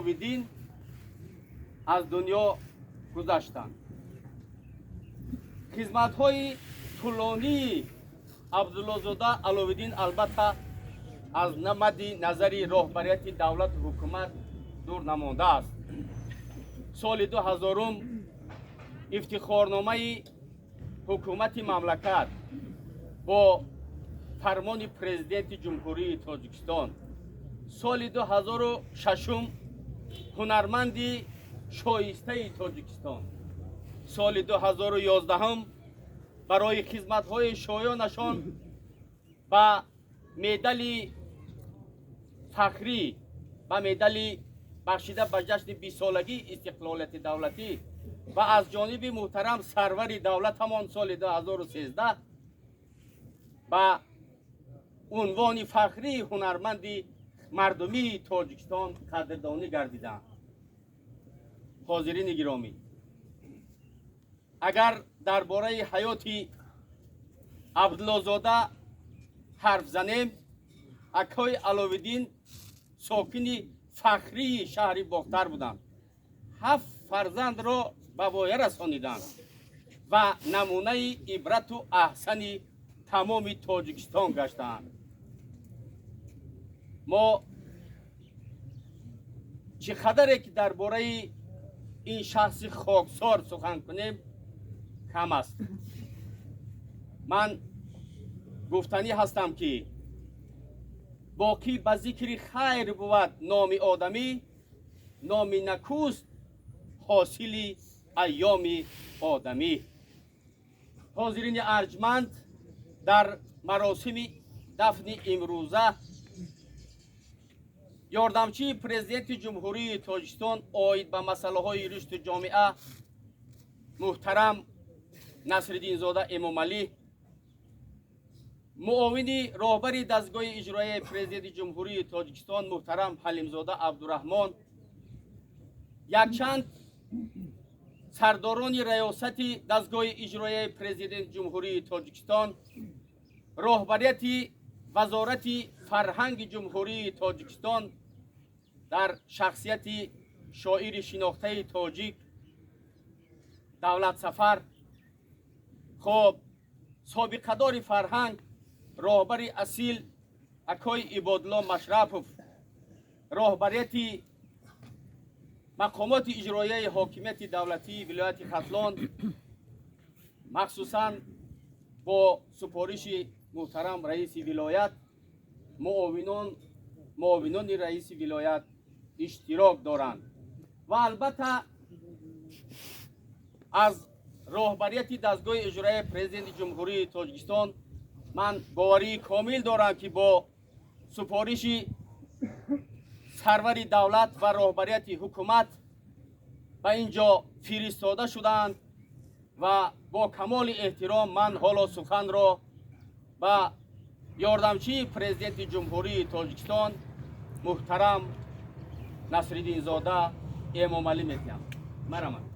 علویدین از دنیا گذشتند. خدمت‌های طولانی عبدالله‌زاده علویدین البته از نمد نظری رهبریت دولت و حکومت دور نمانده است. سال 2000 افتخارنامه حکومت مملکت با فرمان پرزیدنت جمهوری تاجیکستان، سال 2006 هنرمندی شایسته تاجیکستان، سال 2011 برای خدمت‌های شایانشان با مدال فخری و مدال بخشیده به جشن 20 سالگی استقلالیت دولتی و از جانب محترم سرور دولتمان سال 2013 با عنوان فخری هنرمندی مردمی تاجیکستان قدردانی گردیدند. حاضرین گرامی، اگر درباره حیات عبدالله‌زاده حرف زنیم، اکای علویدین ساکن فخری شهر باختر بودند. 7 فرزند را به وایه رسانیدند و نمونه عبرت و احسن تمام تاجیکستان گشتند. ما چقدر که درباره این شخص خاکسار سخن کنیم کم است. من گفتنی هستم که باقی به ذکر خیر بود نام آدمی، نام نکوست حاصل ایام آدمی. حاضرین ارجمند، در مراسم دفن امروزه یاردمچی پرزیدنت جمهوری تاجیکستان آید به مسئله های رشد جامعه محترم نصرالدین زاده امامعلی، معاون راهبر دستگاه اجرایی پرزیدنت جمهوری تاجیکستان محترم حلیمزاده عبدالرحمن، یکچند سرداران ریاست دستگاه اجرایی پرزیدنت جمهوری تاجیکستان، راهبریت وزارت فرهنگ جمهوری تاجیکستان در شخصیت شاعر شناخته تاجیک دولت سفر، خب سابقه دار فرهنگ راهبر اصیل اکای عبادالله مشرفوف، راهبریت مقامات اجرایی حاکمیت دولتی ولایت ختلان، مخصوصاً با سپارش محترم رئیس ولایت، معاونان رئیس ولایت اشتراک دارند و البته از راهبریت دستگاه اجرایی پرزیدنت جمهوری تاجیکستان من باوری کامل دارم که با سپارش سرور دولت و راهبریت حکومت به اینجا فرستاده شدند و با کمال احترام من حالا سخن را با یاردمچی پرزیدنت جمهوری تاجیکستان محترم نصرالدین زاده امامعلی می‌دهم. مرحمت.